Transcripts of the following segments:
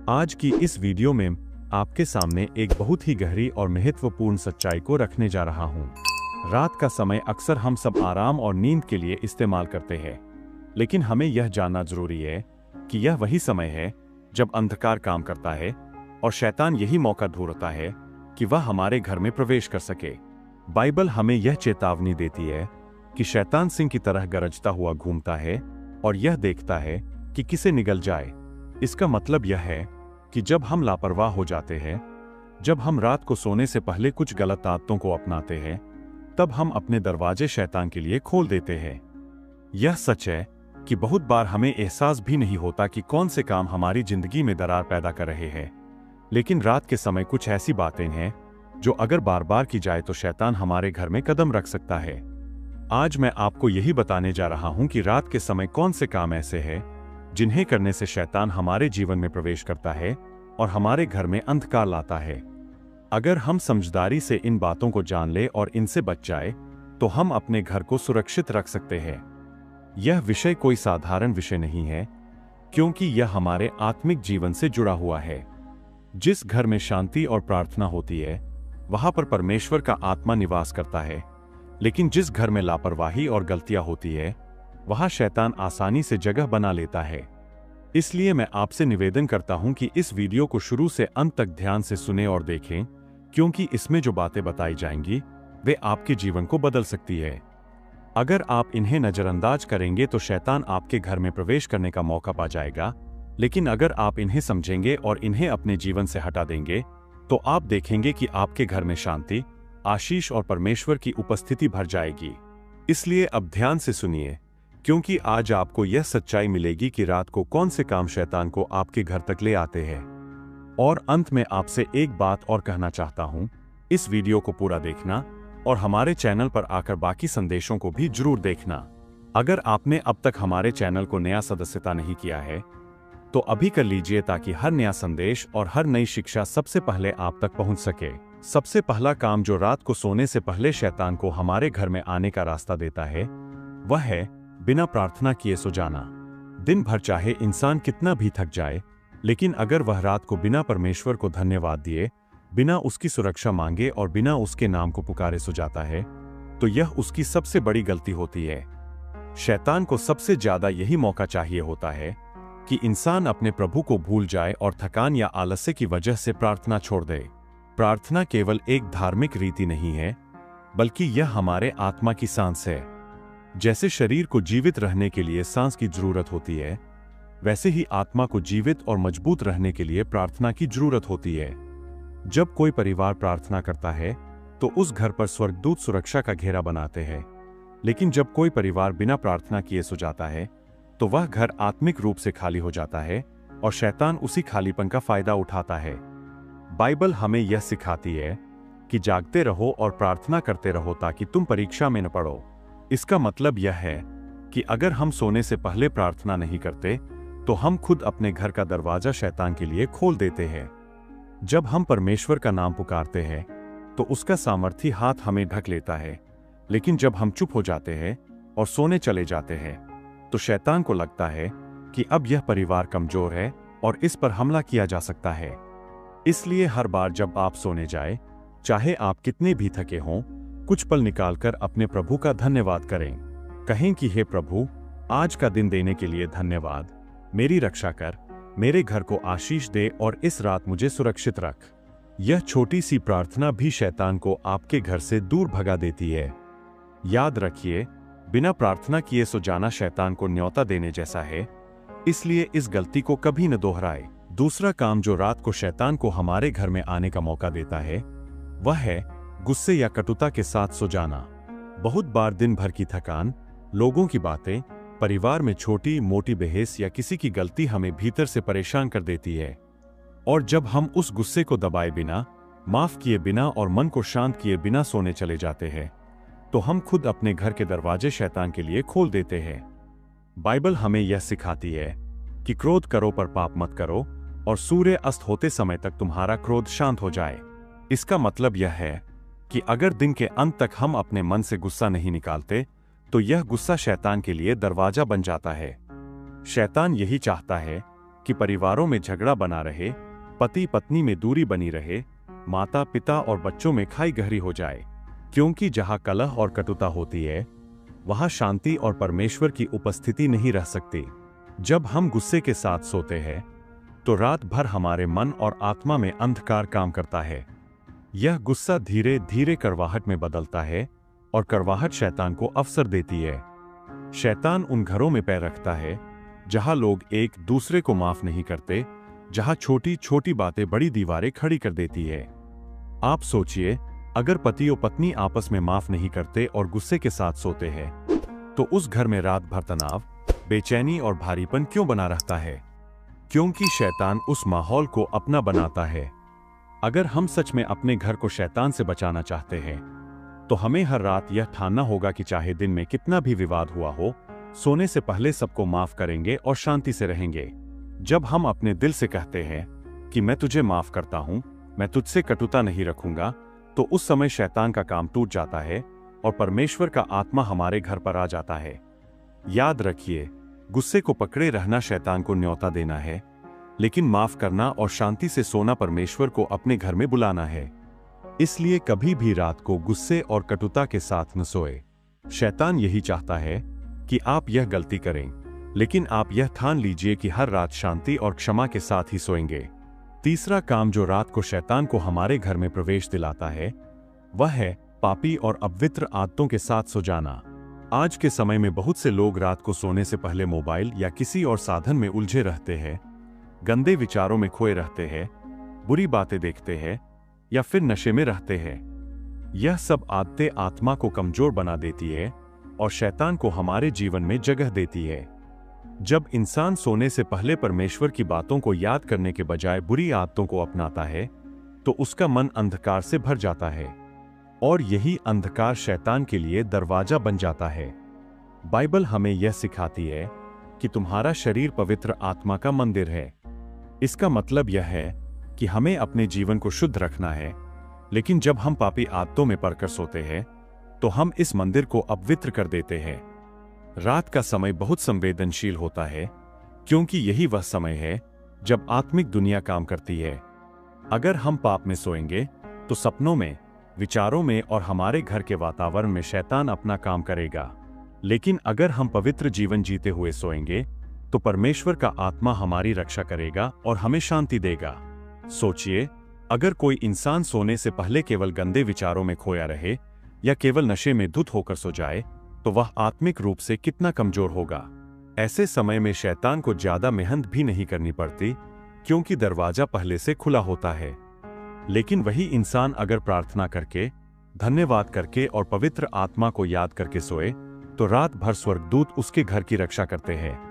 आज की इस वीडियो में आपके सामने एक बहुत ही गहरी और महत्वपूर्ण सच्चाई को रखने जा रहा हूं। रात का समय अक्सर हम सब आराम और नींद के लिए इस्तेमाल करते हैं, लेकिन हमें यह जानना जरूरी है कि यह वही समय है जब अंधकार काम करता है और शैतान यही मौका ढूंढता है कि वह हमारे घर में प्रवेश कर सके। बाइबल हमें यह चेतावनी देती है कि शैतान सिंह की तरह गरजता हुआ घूमता है और यह देखता है कि किसे निगल जाए। इसका मतलब यह है कि जब हम लापरवाह हो जाते हैं, जब हम रात को सोने से पहले कुछ गलत आदतों को अपनाते हैं, तब हम अपने दरवाजे शैतान के लिए खोल देते हैं। यह सच है कि बहुत बार हमें एहसास भी नहीं होता कि कौन से काम हमारी जिंदगी में दरार पैदा कर रहे हैं, लेकिन रात के समय कुछ ऐसी बातें हैं जो अगर बार बार की जाए तो शैतान हमारे घर में कदम रख सकता है। आज मैं आपको यही बताने जा रहा हूं कि रात के समय कौन से काम ऐसे हैं जिन्हें करने से शैतान हमारे जीवन में प्रवेश करता है और हमारे घर में अंधकार लाता है। अगर हम समझदारी से इन बातों को जान ले और इनसे बच जाए तो हम अपने घर को सुरक्षित रख सकते हैं। यह विषय कोई साधारण विषय नहीं है, क्योंकि यह हमारे आत्मिक जीवन से जुड़ा हुआ है। जिस घर में शांति और प्रार्थना होती है, वहां पर परमेश्वर का आत्मा निवास करता है, लेकिन जिस घर में लापरवाही और गलतियां होती है, वहां शैतान आसानी से जगह बना लेता है। इसलिए मैं आपसे निवेदन करता हूं कि इस वीडियो को शुरू से अंत तक ध्यान से सुने और देखें, क्योंकि इसमें जो बातें बताई जाएंगी वे आपके जीवन को बदल सकती है। अगर आप इन्हें नजरअंदाज करेंगे तो शैतान आपके घर में प्रवेश करने का मौका पा जाएगा, लेकिन अगर आप इन्हें समझेंगे और इन्हें अपने जीवन से हटा देंगे तो आप देखेंगे कि आपके घर में शांति, आशीष और परमेश्वर की उपस्थिति भर जाएगी। इसलिए अब ध्यान से सुनिए, क्योंकि आज आपको यह सच्चाई मिलेगी कि रात को कौन से काम शैतान को आपके घर तक ले आते हैं। और अंत में आपसे एक बात और कहना चाहता हूं, इस वीडियो को पूरा देखना और हमारे चैनल पर आकर बाकी संदेशों को भी जरूर देखना। अगर आपने अब तक हमारे चैनल को नया सदस्यता नहीं किया है तो अभी कर लीजिए, ताकि हर नया संदेश और हर नई शिक्षा सबसे पहले आप तक पहुंच सके। सबसे पहला काम जो रात को सोने से पहले शैतान को हमारे घर में आने का रास्ता देता है, वह है बिना प्रार्थना किए सो जाना। दिन भर चाहे इंसान कितना भी थक जाए, लेकिन अगर वह रात को बिना परमेश्वर को धन्यवाद दिए, बिना उसकी सुरक्षा मांगे और बिना उसके नाम को पुकारे सो जाता है, तो यह उसकी सबसे बड़ी गलती होती है। शैतान को सबसे ज्यादा यही मौका चाहिए होता है कि इंसान अपने प्रभु को भूल जाए और थकान या आलस्य की वजह से प्रार्थना छोड़ दे। प्रार्थना केवल एक धार्मिक रीति नहीं है, बल्कि यह हमारे आत्मा की सांस है। जैसे शरीर को जीवित रहने के लिए सांस की जरूरत होती है, वैसे ही आत्मा को जीवित और मजबूत रहने के लिए प्रार्थना की जरूरत होती है। जब कोई परिवार प्रार्थना करता है तो उस घर पर स्वर्गदूत सुरक्षा का घेरा बनाते हैं, लेकिन जब कोई परिवार बिना प्रार्थना किए सो जाता है तो वह घर आत्मिक रूप से खाली हो जाता है और शैतान उसी खालीपन का फायदा उठाता है। बाइबल हमें यह सिखाती है कि जागते रहो और प्रार्थना करते रहो ताकि तुम परीक्षा में न पड़ो। इसका मतलब यह है कि अगर हम सोने से पहले प्रार्थना नहीं करते तो हम खुद अपने घर का दरवाजा शैतान के लिए खोल देते हैं। जब हम परमेश्वर का नाम पुकारते हैं तो उसका सामर्थी हाथ हमें ढक लेता है, लेकिन जब हम चुप हो जाते हैं और सोने चले जाते हैं तो शैतान को लगता है कि अब यह परिवार कमजोर है और इस पर हमला किया जा सकता है। इसलिए हर बार जब आप सोने जाए, चाहे आप कितने भी थके हों, कुछ पल निकालकर अपने प्रभु का धन्यवाद करें। कहें कि हे प्रभु, आज का दिन देने के लिए धन्यवाद। मेरी रक्षा कर, मेरे घर को आशीष दे और इस रात मुझे सुरक्षित रख। यह छोटी सी प्रार्थना भी शैतान को आपके घर से दूर भगा देती है। याद रखिए, बिना प्रार्थना किए सो जाना शैतान को न्योता देने जैसा है, इसलिए इस गलती को कभी न दोहराए। दूसरा काम जो रात को शैतान को हमारे घर में आने का मौका देता है, वह है गुस्से या कटुता के साथ सो जाना। बहुत बार दिन भर की थकान, लोगों की बातें, परिवार में छोटी मोटी बहस या किसी की गलती हमें भीतर से परेशान कर देती है। और जब हम उस गुस्से को दबाए बिना, माफ किए बिना और मन को शांत किए बिना सोने चले जाते हैं, तो हम खुद अपने घर के दरवाजे शैतान के लिए खोल देते हैं। बाइबल हमें यह सिखाती है कि क्रोध करो पर पाप मत करो, और सूर्य अस्त होते समय तक तुम्हारा क्रोध शांत हो जाए। इसका मतलब यह है कि अगर दिन के अंत तक हम अपने मन से गुस्सा नहीं निकालते तो यह गुस्सा शैतान के लिए दरवाजा बन जाता है। शैतान यही चाहता है कि परिवारों में झगड़ा बना रहे, पति पत्नी में दूरी बनी रहे, माता पिता और बच्चों में खाई गहरी हो जाए। क्योंकि जहां कलह और कटुता होती है, वहां शांति और परमेश्वर की उपस्थिति नहीं रह सकती। जब हम गुस्से के साथ सोते हैं तो रात भर हमारे मन और आत्मा में अंधकार काम करता है। यह गुस्सा धीरे धीरे कड़वाहट में बदलता है और कड़वाहट शैतान को अवसर देती है। शैतान उन घरों में पैर रखता है जहां लोग एक दूसरे को माफ नहीं करते, जहां छोटी छोटी बातें बड़ी दीवारें खड़ी कर देती है। आप सोचिए, अगर पति और पत्नी आपस में माफ नहीं करते और गुस्से के साथ सोते हैं, तो उस घर में रात भर तनाव, बेचैनी और भारीपन क्यों बना रहता है? क्योंकि शैतान उस माहौल को अपना बनाता है। अगर हम सच में अपने घर को शैतान से बचाना चाहते हैं, तो हमें हर रात यह ठानना होगा कि चाहे दिन में कितना भी विवाद हुआ हो, सोने से पहले सबको माफ करेंगे और शांति से रहेंगे। जब हम अपने दिल से कहते हैं कि मैं तुझे माफ करता हूं, मैं तुझसे कटुता नहीं रखूंगा, तो उस समय शैतान का काम टूट जाता है और परमेश्वर का आत्मा हमारे घर पर आ जाता है। याद रखिए, गुस्से को पकड़े रहना शैतान को न्योता देना है, लेकिन माफ करना और शांति से सोना परमेश्वर को अपने घर में बुलाना है। इसलिए कभी भी रात को गुस्से और कटुता के साथ न सोए। शैतान यही चाहता है कि आप यह गलती करें, लेकिन आप यह ठान लीजिए कि हर रात शांति और क्षमा के साथ ही सोएंगे। तीसरा काम जो रात को शैतान को हमारे घर में प्रवेश दिलाता है, वह है पापी और अपवित्र आदतों के साथ सो जाना। आज के समय में बहुत से लोग रात को सोने से पहले मोबाइल या किसी और साधन में उलझे रहते हैं, गंदे विचारों में खोए रहते हैं, बुरी बातें देखते हैं या फिर नशे में रहते हैं। यह सब आदतें आत्मा को कमजोर बना देती है और शैतान को हमारे जीवन में जगह देती है। जब इंसान सोने से पहले परमेश्वर की बातों को याद करने के बजाय बुरी आदतों को अपनाता है, तो उसका मन अंधकार से भर जाता है और यही अंधकार शैतान के लिए दरवाजा बन जाता है। बाइबल हमें यह सिखाती है कि तुम्हारा शरीर पवित्र आत्मा का मंदिर है। इसका मतलब यह है कि हमें अपने जीवन को शुद्ध रखना है, लेकिन जब हम पापी आदतों में पड़कर सोते हैं, तो हम इस मंदिर को अपवित्र कर देते हैं। रात का समय बहुत संवेदनशील होता है, क्योंकि यही वह समय है जब आत्मिक दुनिया काम करती है। अगर हम पाप में सोएंगे, तो सपनों में, विचारों में और हमारे घर के वातावरण में शैतान अपना काम करेगा। लेकिन अगर हम पवित्र जीवन जीते हुए सोएंगे, तो परमेश्वर का आत्मा हमारी रक्षा करेगा और हमें शांति देगा। सोचिए, अगर कोई इंसान सोने से पहले केवल गंदे विचारों में खोया रहे या केवल नशे में धुत होकर सो जाए, तो वह आत्मिक रूप से कितना कमजोर होगा। ऐसे समय में शैतान को ज्यादा मेहनत भी नहीं करनी पड़ती, क्योंकि दरवाजा पहले से खुला होता है। लेकिन वही इंसान अगर प्रार्थना करके, धन्यवाद करके और पवित्र आत्मा को याद करके सोए, तो रात भर स्वर्गदूत उसके घर की रक्षा करते हैं।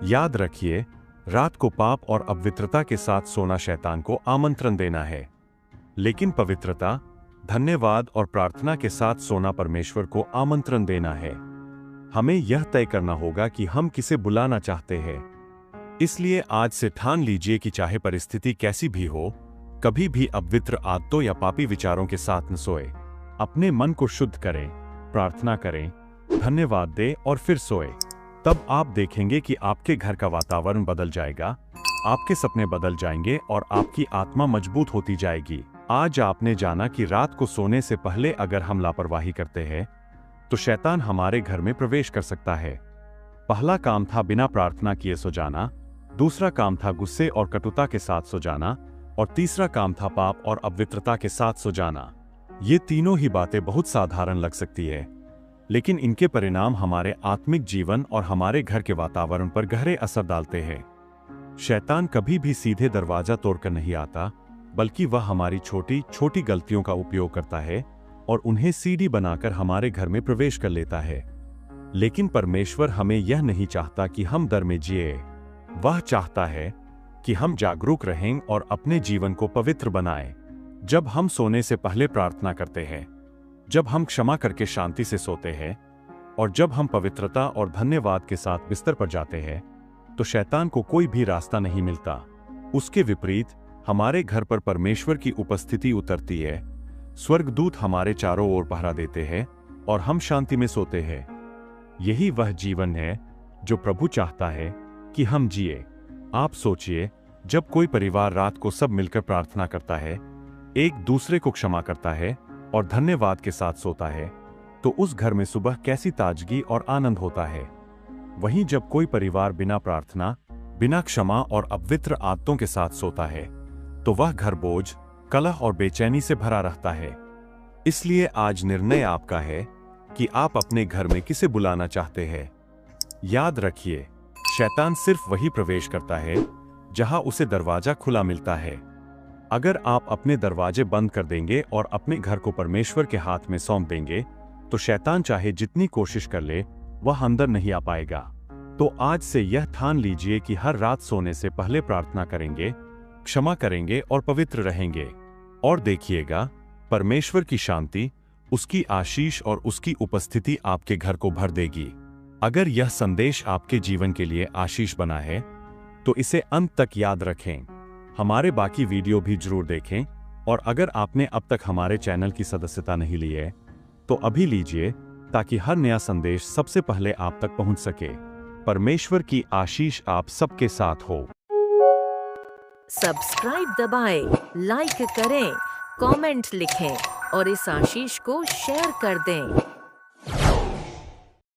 याद रखिए, रात को पाप और अपवित्रता के साथ सोना शैतान को आमंत्रण देना है, लेकिन पवित्रता, धन्यवाद और प्रार्थना के साथ सोना परमेश्वर को आमंत्रण देना है। हमें यह तय करना होगा कि हम किसे बुलाना चाहते हैं। इसलिए आज से ठान लीजिए कि चाहे परिस्थिति कैसी भी हो, कभी भी अपवित्र आदतों या पापी विचारों के साथ न सोए। अपने मन को शुद्ध करें, प्रार्थना करें, धन्यवाद दें और फिर सोए। तब आप देखेंगे कि आपके घर का वातावरण बदल जाएगा, आपके सपने बदल जाएंगे और आपकी आत्मा मजबूत होती जाएगी। आज आपने जाना कि रात को सोने से पहले अगर हम लापरवाही करते हैं, तो शैतान हमारे घर में प्रवेश कर सकता है। पहला काम था बिना प्रार्थना किए सो जाना, दूसरा काम था गुस्से और कटुता के साथ सो जाना, और तीसरा काम था पाप और अपवित्रता के साथ सो जाना। ये तीनों ही बातें बहुत साधारण लग सकती है, लेकिन इनके परिणाम हमारे आत्मिक जीवन और हमारे घर के वातावरण पर गहरे असर डालते हैं। शैतान कभी भी सीधे दरवाजा तोड़कर नहीं आता, बल्कि वह हमारी छोटी छोटी गलतियों का उपयोग करता है और उन्हें सीढ़ी बनाकर हमारे घर में प्रवेश कर लेता है। लेकिन परमेश्वर हमें यह नहीं चाहता कि हम डर में जिए। वह चाहता है कि हम जागरूक रहें और अपने जीवन को पवित्र बनाएं। जब हम सोने से पहले प्रार्थना करते हैं, जब हम क्षमा करके शांति से सोते हैं और जब हम पवित्रता और धन्यवाद के साथ बिस्तर पर जाते हैं, तो शैतान को कोई भी रास्ता नहीं मिलता। उसके विपरीत हमारे घर पर परमेश्वर की उपस्थिति उतरती है, स्वर्गदूत हमारे चारों ओर पहरा देते हैं और हम शांति में सोते हैं। यही वह जीवन है जो प्रभु चाहता है कि हम जिए। आप सोचिए, जब कोई परिवार रात को सब मिलकर प्रार्थना करता है, एक दूसरे को क्षमा करता है और धन्यवाद के साथ सोता है, तो उस घर में सुबह कैसी ताजगी और आनंद होता है। वहीं जब कोई परिवार बिना प्रार्थना, बिना क्षमा और अपवित्र आदतों के साथ सोता है, तो वह घर बोझ, कलह और बेचैनी से भरा रहता है। इसलिए आज निर्णय आपका है कि आप अपने घर में किसे बुलाना चाहते हैं। याद रखिए, शैतान सिर्फ वही प्रवेश करता है जहां उसे दरवाजा खुला मिलता है। अगर आप अपने दरवाजे बंद कर देंगे और अपने घर को परमेश्वर के हाथ में सौंप देंगे, तो शैतान चाहे जितनी कोशिश कर ले, वह अंदर नहीं आ पाएगा। तो आज से यह ठान लीजिए कि हर रात सोने से पहले प्रार्थना करेंगे, क्षमा करेंगे और पवित्र रहेंगे। और देखिएगा, परमेश्वर की शांति, उसकी आशीष और उसकी उपस्थिति आपके घर को भर देगी। अगर यह संदेश आपके जीवन के लिए आशीष बना है, तो इसे अंत तक याद रखें। हमारे बाकी वीडियो भी जरूर देखें, और अगर आपने अब तक हमारे चैनल की सदस्यता नहीं ली है, तो अभी लीजिए, ताकि हर नया संदेश सबसे पहले आप तक पहुंच सके। परमेश्वर की आशीष आप सबके साथ हो। सब्सक्राइब दबाएं, लाइक करें, कमेंट लिखें और इस आशीष को शेयर कर दें।